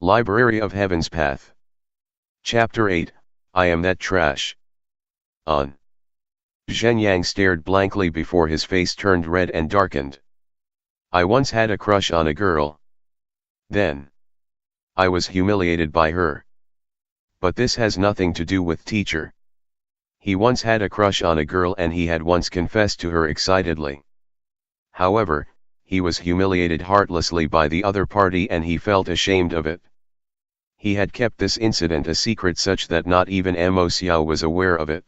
Library of Heaven's Path. Chapter 8, I Am That Trash. On. Zhuoyang stared blankly before his face turned red and darkened. I once had a crush on a girl. Then. I was humiliated by her. But this has nothing to do with teacher. He once had a crush on a girl and he had once confessed to her excitedly. However, he was humiliated heartlessly by the other party and he felt ashamed of it. He had kept this incident a secret such that not even Mo Xiao was aware of it.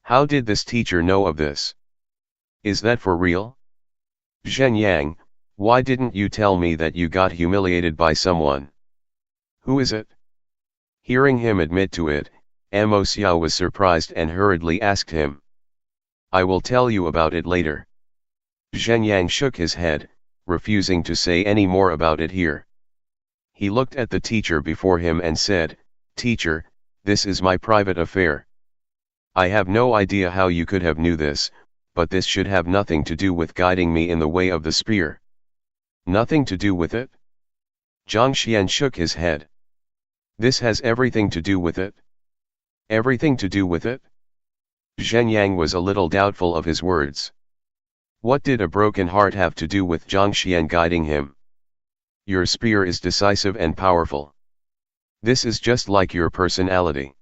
How did this teacher know of this? Is that for real? Zhuoyang, why didn't you tell me that you got humiliated by someone? Who is it? Hearing him admit to it, Mo Xiao was surprised and hurriedly asked him. I will tell you about it later. Zhuoyang shook his head, refusing to say any more about it here. He looked at the teacher before him and said, Teacher, this is my private affair. I have no idea how you could have knew this, but this should have nothing to do with guiding me in the way of the spear. Nothing to do with it? Zhang Xuan shook his head. This has everything to do with it. Everything to do with it? Zhuoyang was a little doubtful of his words. What did a broken heart have to do with Zhang Xuan guiding him? Your spear is decisive and powerful. This is just like your personality.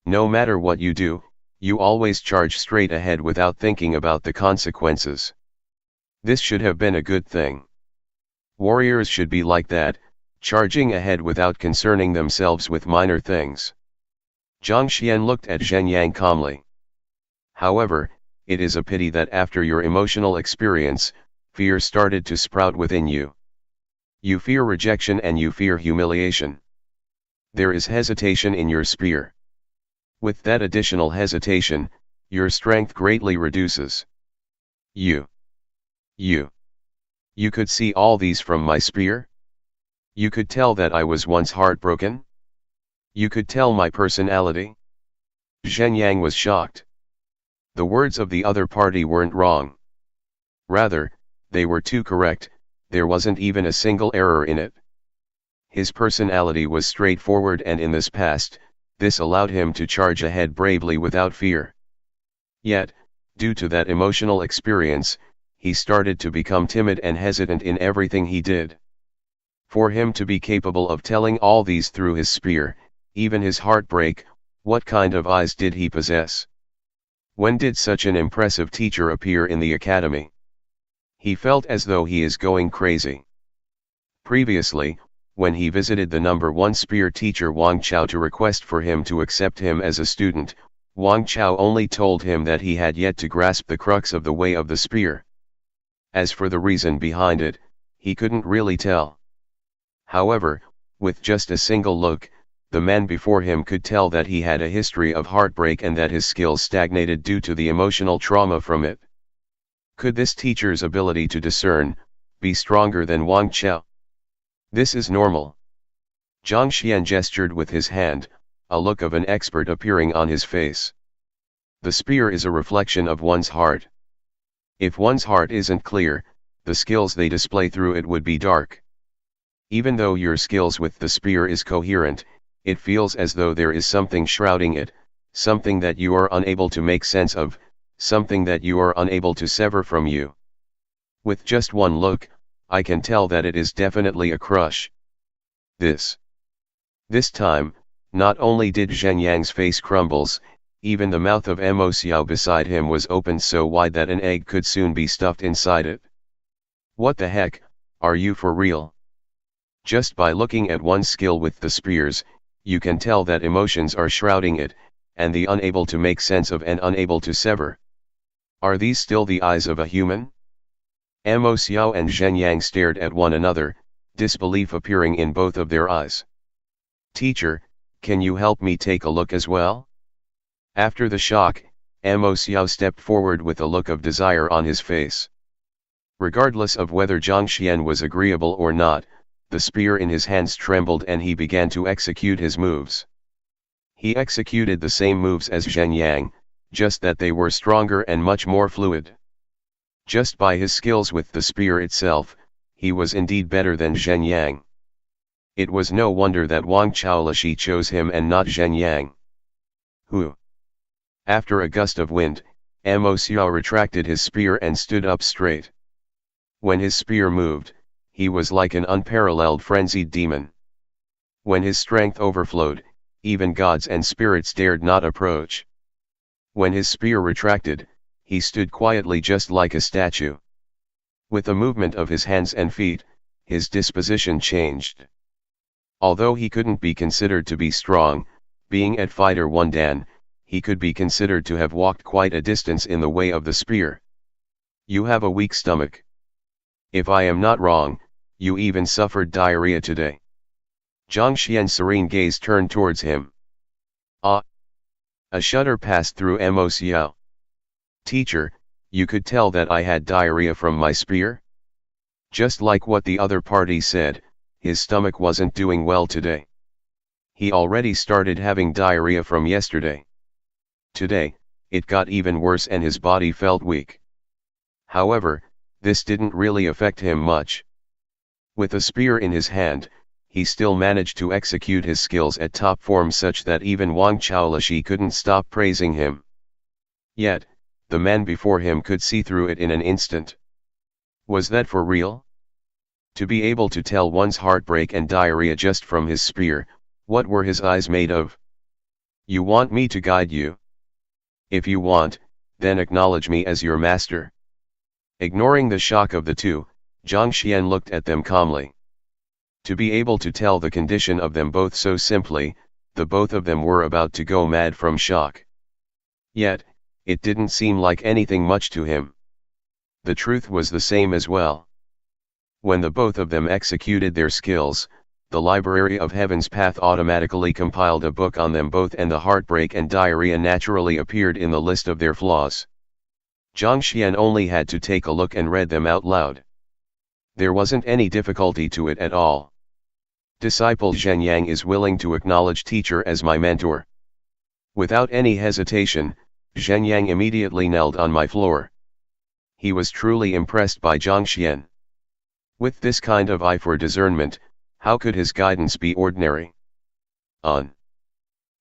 No matter what you do, you always charge straight ahead without thinking about the consequences. This should have been a good thing. Warriors should be like that, charging ahead without concerning themselves with minor things. Zhang Xuan looked at Zhuoyang calmly. However, it is a pity that after your emotional experience, fear started to sprout within you. You fear rejection and you fear humiliation. There is hesitation in your spear. With that additional hesitation, your strength greatly reduces. You could see all these from my spear? You could tell that I was once heartbroken? You could tell my personality? Zhuoyang was shocked. The words of the other party weren't wrong. Rather, they were too correct. There wasn't even a single error in it. His personality was straightforward and in this past, this allowed him to charge ahead bravely without fear. Yet, due to that emotional experience, he started to become timid and hesitant in everything he did. For him to be capable of telling all these through his spear, even his heartbreak, what kind of eyes did he possess? When did such an impressive teacher appear in the academy? He felt as though he is going crazy. Previously, when he visited the number 1 spear teacher Wang Chao to request for him to accept him as a student, Wang Chao only told him that he had yet to grasp the crux of the way of the spear. As for the reason behind it, he couldn't really tell. However, with just a single look, the man before him could tell that he had a history of heartbreak and that his skills stagnated due to the emotional trauma from it. Could this teacher's ability to discern be stronger than Wang Chao? This is normal. Zhang Xuan gestured with his hand, a look of an expert appearing on his face. The spear is a reflection of one's heart. If one's heart isn't clear, the skills they display through it would be dark. Even though your skills with the spear is coherent, it feels as though there is something shrouding it, something that you are unable to make sense of, something that you are unable to sever from you. With just one look, I can tell that it is definitely a crush. This time, not only did Zhuoyang's face crumbles, even the mouth of Mo Xiao beside him was opened so wide that an egg could soon be stuffed inside it. What the heck, are you for real? Just by looking at one's skill with the spears, you can tell that emotions are shrouding it, and the unable to make sense of and unable to sever. Are these still the eyes of a human? Mo Xiao and Zhuoyang stared at one another, disbelief appearing in both of their eyes. Teacher, can you help me take a look as well? After the shock, Mo Xiao stepped forward with a look of desire on his face. Regardless of whether Zhang Xuan was agreeable or not, the spear in his hands trembled and he began to execute his moves. He executed the same moves as Zhuoyang, just that they were stronger and much more fluid. Just by his skills with the spear itself, he was indeed better than Zhuoyang. It was no wonder that Wang Chaolishi chose him and not Zhen Yang. Who? After a gust of wind, Mo Xiao retracted his spear and stood up straight. When his spear moved, he was like an unparalleled frenzied demon. When his strength overflowed, even gods and spirits dared not approach. When his spear retracted, he stood quietly just like a statue. With the movement of his hands and feet, his disposition changed. Although he couldn't be considered to be strong, being at fighter 1 dan, he could be considered to have walked quite a distance in the way of the spear. You have a weak stomach. If I am not wrong, you even suffered diarrhea today. Zhang Xuan's serene gaze turned towards him. Ah! A shudder passed through Mo Xiao. Teacher, you could tell that I had diarrhea from my spear? Just like what the other party said, his stomach wasn't doing well today. He already started having diarrhea from yesterday. Today, it got even worse and his body felt weak. However, this didn't really affect him much. With a spear in his hand, he still managed to execute his skills at top form such that even Wang Chaolishi couldn't stop praising him. Yet, the man before him could see through it in an instant. Was that for real? To be able to tell one's heartbreak and diarrhea just from his spear, what were his eyes made of? You want me to guide you? If you want, then acknowledge me as your master. Ignoring the shock of the two, Zhang Xuan looked at them calmly. To be able to tell the condition of them both so simply, the both of them were about to go mad from shock. Yet, it didn't seem like anything much to him. The truth was the same as well. When the both of them executed their skills, the Library of Heaven's Path automatically compiled a book on them both and the heartbreak and diarrhea naturally appeared in the list of their flaws. Zhang Xuan only had to take a look and read them out loud. There wasn't any difficulty to it at all. Disciple Zhen Yang is willing to acknowledge teacher as my mentor. Without any hesitation, Zhen Yang immediately knelt on my floor. He was truly impressed by Zhang Xuan. With this kind of eye for discernment, how could his guidance be ordinary?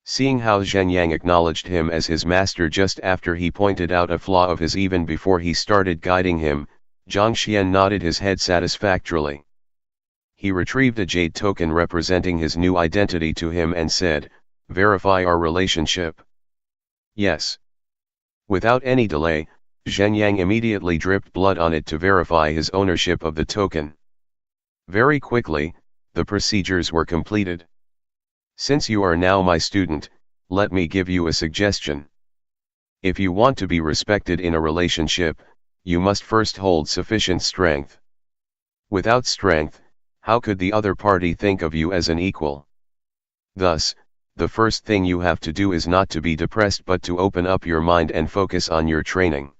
Seeing how Zhen Yang acknowledged him as his master just after he pointed out a flaw of his even before he started guiding him, Zhang Xuan nodded his head satisfactorily. He retrieved a jade token representing his new identity to him and said, "Verify our relationship." Yes. Without any delay, Zhen Yang immediately dripped blood on it to verify his ownership of the token. Very quickly, the procedures were completed. Since you are now my student, let me give you a suggestion. If you want to be respected in a relationship, you must first hold sufficient strength. Without strength, how could the other party think of you as an equal? Thus, the first thing you have to do is not to be depressed but to open up your mind and focus on your training.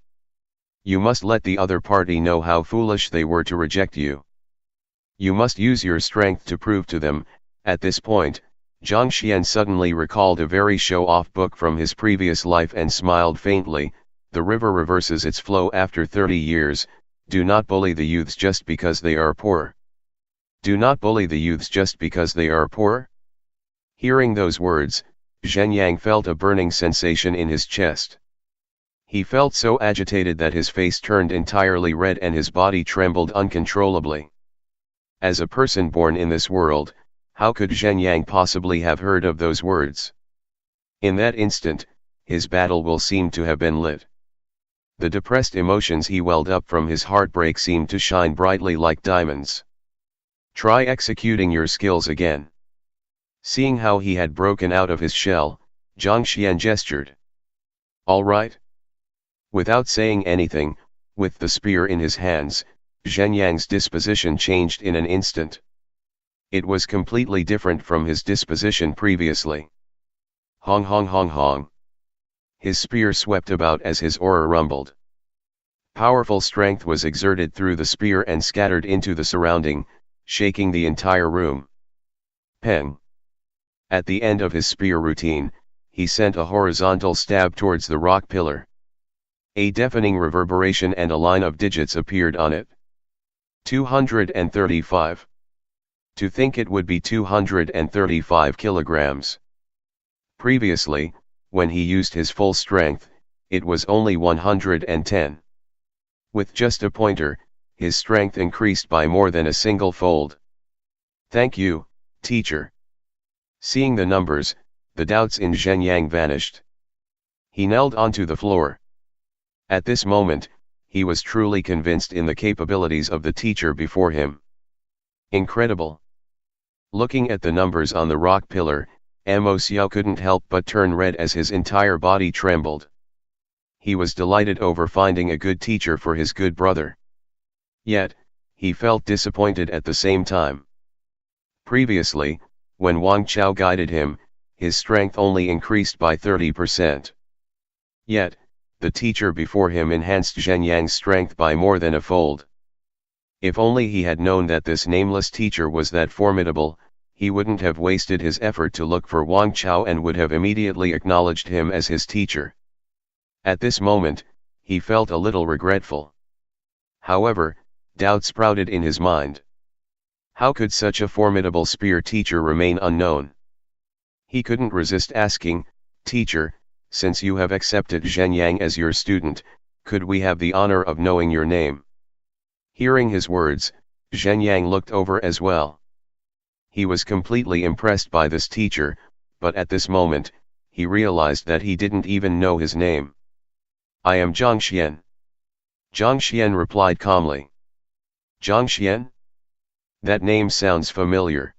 You must let the other party know how foolish they were to reject you. You must use your strength to prove to them. At this point, Zhang Xuan suddenly recalled a very show-off book from his previous life and smiled faintly. The river reverses its flow after 30 years, do not bully the youths just because they are poor. Do not bully the youths just because they are poor? Hearing those words, Zhen Yang felt a burning sensation in his chest. He felt so agitated that his face turned entirely red and his body trembled uncontrollably. As a person born in this world, how could Zhen Yang possibly have heard of those words? In that instant, his battle will seem to have been lit. The depressed emotions he welled up from his heartbreak seemed to shine brightly like diamonds. Try executing your skills again. Seeing how he had broken out of his shell, Zhang Xuan gestured. All right. Without saying anything, with the spear in his hands, Zhen Yang's disposition changed in an instant. It was completely different from his disposition previously. Hong hong hong hong. His spear swept about as his aura rumbled. Powerful strength was exerted through the spear and scattered into the surrounding, shaking the entire room. Peng. At the end of his spear routine, he sent a horizontal stab towards the rock pillar. A deafening reverberation and a line of digits appeared on it. 235. To think it would be 235 kilograms. Previously, when he used his full strength, it was only 110. With just a pointer, his strength increased by more than a single fold. Thank you, teacher. Seeing the numbers, the doubts in Zhuoyang vanished. He knelt onto the floor. At this moment, he was truly convinced in the capabilities of the teacher before him. Incredible. Looking at the numbers on the rock pillar, Mo Xiao couldn't help but turn red as his entire body trembled. He was delighted over finding a good teacher for his good brother. Yet, he felt disappointed at the same time. Previously, when Wang Chao guided him, his strength only increased by 30%. Yet, the teacher before him enhanced Zhuoyang's strength by more than a fold. If only he had known that this nameless teacher was that formidable, he wouldn't have wasted his effort to look for Wang Chao and would have immediately acknowledged him as his teacher. At this moment, he felt a little regretful. However, doubt sprouted in his mind. How could such a formidable spear teacher remain unknown? He couldn't resist asking, "Teacher, since you have accepted Zhuoyang as your student, could we have the honor of knowing your name?" Hearing his words, Zhuoyang looked over as well. He was completely impressed by this teacher, but at this moment, he realized that he didn't even know his name. "I am Zhang Xuan." Zhang Xuan replied calmly. "Zhang Xuan? That name sounds familiar."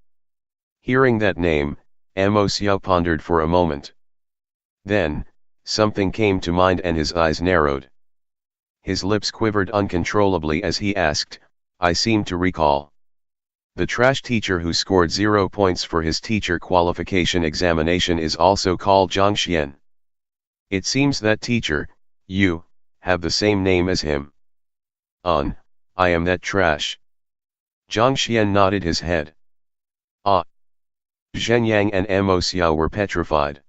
Hearing that name, Mo Xiao pondered for a moment. Then, something came to mind and his eyes narrowed. His lips quivered uncontrollably as he asked, "I seem to recall. The trash teacher who scored 0 points for his teacher qualification examination is also called Zhang Xuan. It seems that teacher, you, have the same name as him." I am that trash." Zhang Xuan nodded his head. Ah! Zhuoyang and Mo Xiao were petrified.